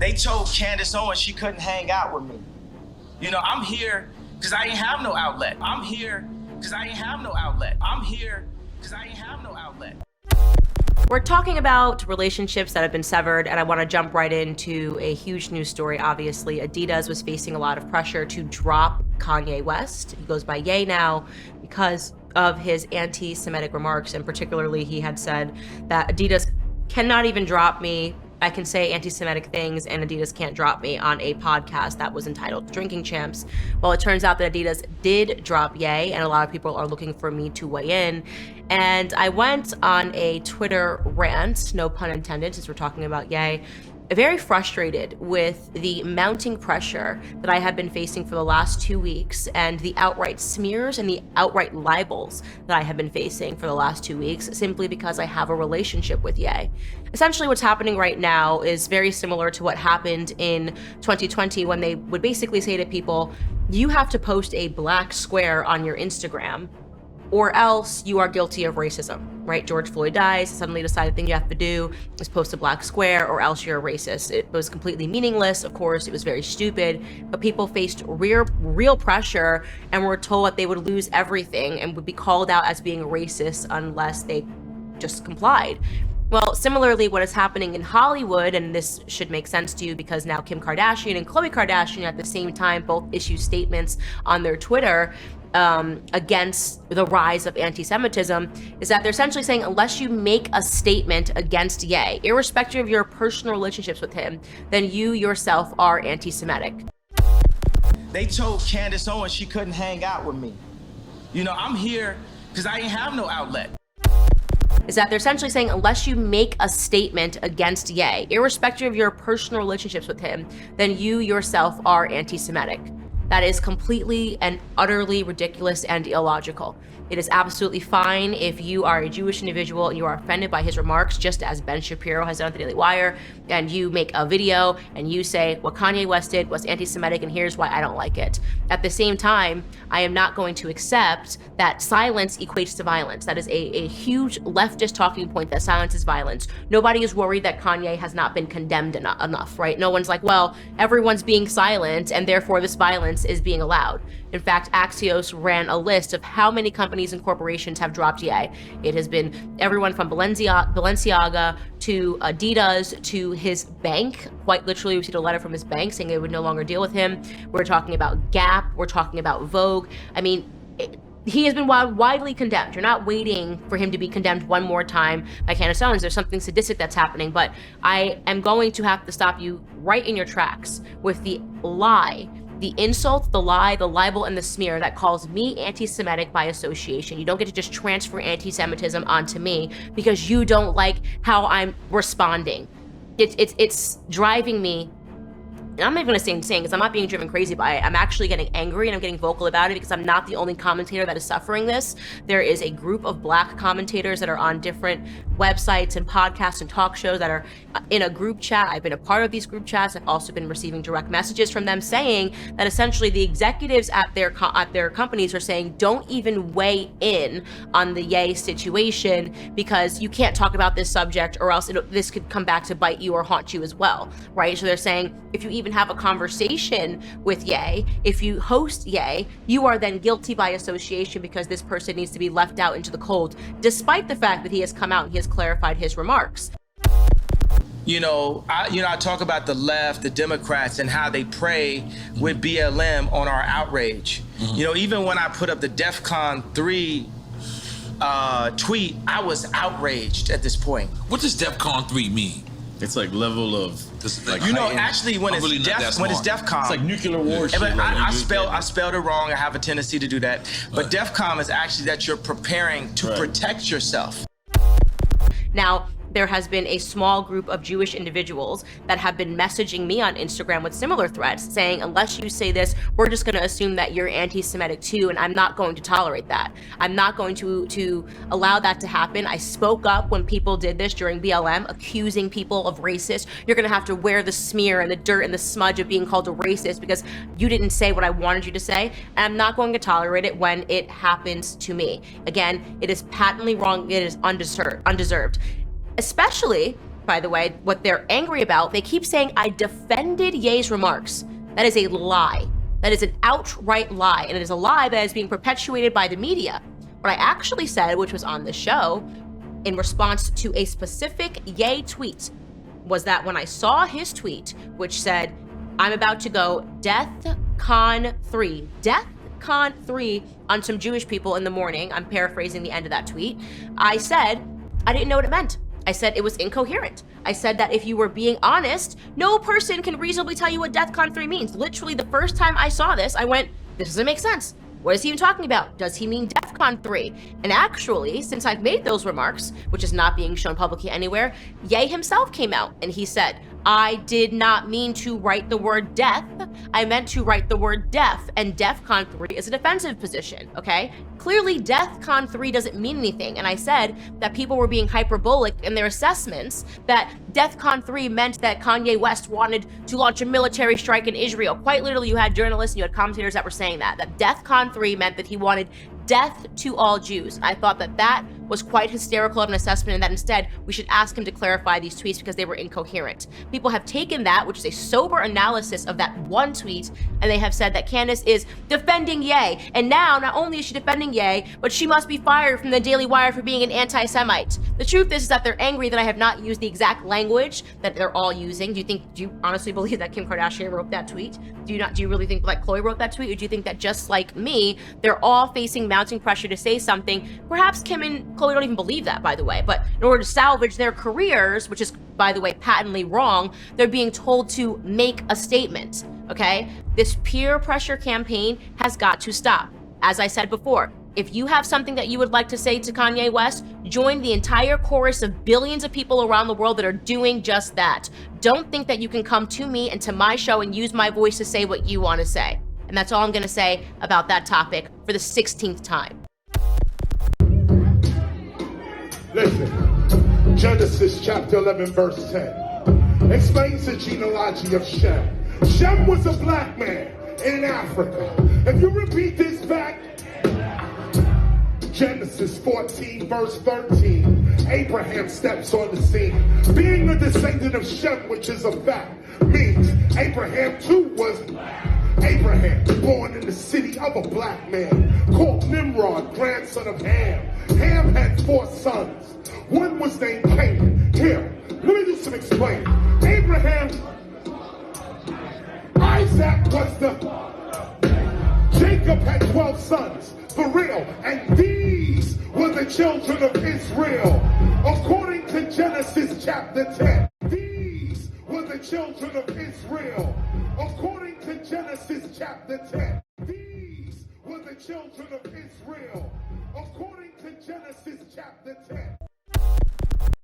They told Candace Owens she couldn't hang out with me. You know, I'm here because I ain't have no outlet. I'm here because I ain't have no outlet. I'm here because I ain't have no outlet. We're talking about relationships that have been severed, and I want to jump right into a huge news story. Obviously, Adidas was facing a lot of pressure to drop Kanye West. He goes by Ye now because of his anti-Semitic remarks, and particularly he had said that Adidas cannot even drop me. I can say anti-Semitic things and Adidas can't drop me on a podcast that was entitled Drinking Champs. Well, it turns out that Adidas did drop Ye, and a lot of people are looking for me to weigh in. And I went on a Twitter rant, no pun intended, since we're talking about Ye, very frustrated with the mounting pressure that I have been facing for the last 2 weeks and the outright smears and the outright libels that I have been facing for the last 2 weeks simply because I have a relationship with Ye. Essentially what's happening right now is very similar to what happened in 2020 when they would basically say to people, you have to post a black square on your Instagram or else you are guilty of racism, right? George Floyd dies, suddenly decided the thing you have to do is post a black square or else you're a racist. It was completely meaningless, of course, it was very stupid, but people faced real pressure and were told that they would lose everything and would be called out as being racist unless they just complied. Well, similarly, what is happening in Hollywood, and this should make sense to you because now Kim Kardashian and Khloe Kardashian at the same time both issue statements on their Twitter against the rise of anti-Semitism, is that they're essentially saying unless you make a statement against Ye, irrespective of your personal relationships with him, then you yourself are anti-Semitic. They told Candace Owens she couldn't hang out with me. You know, I'm here because I ain't have no outlet. Is that they're essentially saying unless you make a statement against Ye, irrespective of your personal relationships with him, then you yourself are anti-Semitic. That is completely and utterly ridiculous and illogical. It is absolutely fine if you are a Jewish individual and you are offended by his remarks, just as Ben Shapiro has done at the Daily Wire, and you make a video and you say what Kanye West did was anti-Semitic and here's why I don't like it. At the same time, I am not going to accept that silence equates to violence. That is a huge leftist talking point, that silence is violence. Nobody is worried that Kanye has not been condemned enough, right? No one's like, well, everyone's being silent and therefore this violence is being allowed. In fact, Axios ran a list of how many companies and corporations have dropped Ye. It has been everyone from Balenciaga to Adidas to his bank. Quite literally, we received a letter from his bank saying they would no longer deal with him. We're talking about Gap. We're talking about Vogue. I mean, he has been widely condemned. You're not waiting for him to be condemned one more time by Candace Owens. There's something sadistic that's happening, but I am going to have to stop you right in your tracks with the lie, the insult, the lie, the libel, and the smear that calls me anti-Semitic by association. You don't get to just transfer anti-Semitism onto me because you don't like how I'm responding. It's driving me. And I'm not even going to say insane because I'm not being driven crazy by it. I'm actually getting angry and I'm getting vocal about it because I'm not the only commentator that is suffering this. There is a group of black commentators that are on different websites and podcasts and talk shows that are in a group chat. I've been a part of these group chats. I've also been receiving direct messages from them saying that essentially the executives at their companies are saying don't even weigh in on the Ye situation because you can't talk about this subject or else this could come back to bite you or haunt you as well, right? So they're saying if you even have a conversation with Ye, if you host Ye, you are then guilty by association because this person needs to be left out into the cold, despite the fact that he has come out and he has clarified his remarks. I talk about the left, the Democrats, and how they prey with BLM on our outrage. Mm-hmm. Even when I put up the DEFCON 3 tweet, I was outraged at this point. What does DEFCON 3 mean? It's like level of, like actually when it's DEFCON, it's like nuclear war shit. But I spelled it wrong. I have a tendency to do that. But DEFCON is actually that you're preparing to protect yourself. Now, there has been a small group of Jewish individuals that have been messaging me on Instagram with similar threats saying, unless you say this, we're just going to assume that you're anti-Semitic too, and I'm not going to tolerate that. I'm not going to allow that to happen. I spoke up when people did this during BLM, accusing people of racist. You're going to have to wear the smear and the dirt and the smudge of being called a racist because you didn't say what I wanted you to say, and I'm not going to tolerate it when it happens to me. Again, it is patently wrong. It is undeserved. Especially by the way, what they're angry about, they keep saying I defended Ye's remarks. That is a lie. That is an outright lie, and it is a lie that is being perpetuated by the media. What I actually said, which was on the show, in response to a specific Ye tweet, was that when I saw his tweet, which said, I'm about to go DEFCON 3 on some Jewish people in the morning, I'm paraphrasing the end of that tweet, I said, I didn't know what it meant. I said it was incoherent. I said that if you were being honest, no person can reasonably tell you what DEFCON 3 means. Literally, the first time I saw this, I went, this doesn't make sense. What is he even talking about? Does he mean DEFCON 3? And actually, since I've made those remarks, which is not being shown publicly anywhere, Ye himself came out and he said, I did not mean to write the word death. I meant to write the word deaf, and DEFCON 3 is a defensive position, okay? Clearly, DEFCON 3 doesn't mean anything, and I said that people were being hyperbolic in their assessments, that DEFCON 3 meant that Kanye West wanted to launch a military strike in Israel. Quite literally, you had journalists and you had commentators that were saying that DEFCON 3 meant that he wanted death to all Jews. I thought that that was quite hysterical of an assessment, and that instead we should ask him to clarify these tweets because they were incoherent. People have taken that, which is a sober analysis of that one tweet, and they have said that Candace is defending Ye. And now, not only is she defending Ye, but she must be fired from the Daily Wire for being an anti-Semite. The truth is that they're angry that I have not used the exact language that they're all using. Do you honestly believe that Kim Kardashian wrote that tweet? Do you really think like Khloe wrote that tweet? Or do you think that just like me, they're all facing mounting pressure to say something? Perhaps Kim and Khloe don't even believe that, by the way, but in order to salvage their careers, which is, by the way, patently wrong, they're being told to make a statement, okay? This peer pressure campaign has got to stop. As I said before, if you have something that you would like to say to Kanye West, join the entire chorus of billions of people around the world that are doing just that. Don't think that you can come to me and to my show and use my voice to say what you want to say. And that's all I'm going to say about that topic for the 16th time. Listen, Genesis chapter 11 verse 10 explains the genealogy of Shem. Shem was a black man in Africa. If you repeat this back, Genesis 14 verse 13, Abraham steps on the scene. Being a descendant of Shem, which is a fact, means Abraham too was black. Abraham, born in the city of a black man, called Nimrod, grandson of Ham. Ham had 4 sons. One was named Canaan. Here, let me do some explaining. Abraham, Isaac was Jacob had 12 sons, for real, and these were the children of Israel. According to Genesis chapter 10, these were the children of Israel. According to Genesis chapter 10, these were the children of Israel. According to Genesis chapter 10.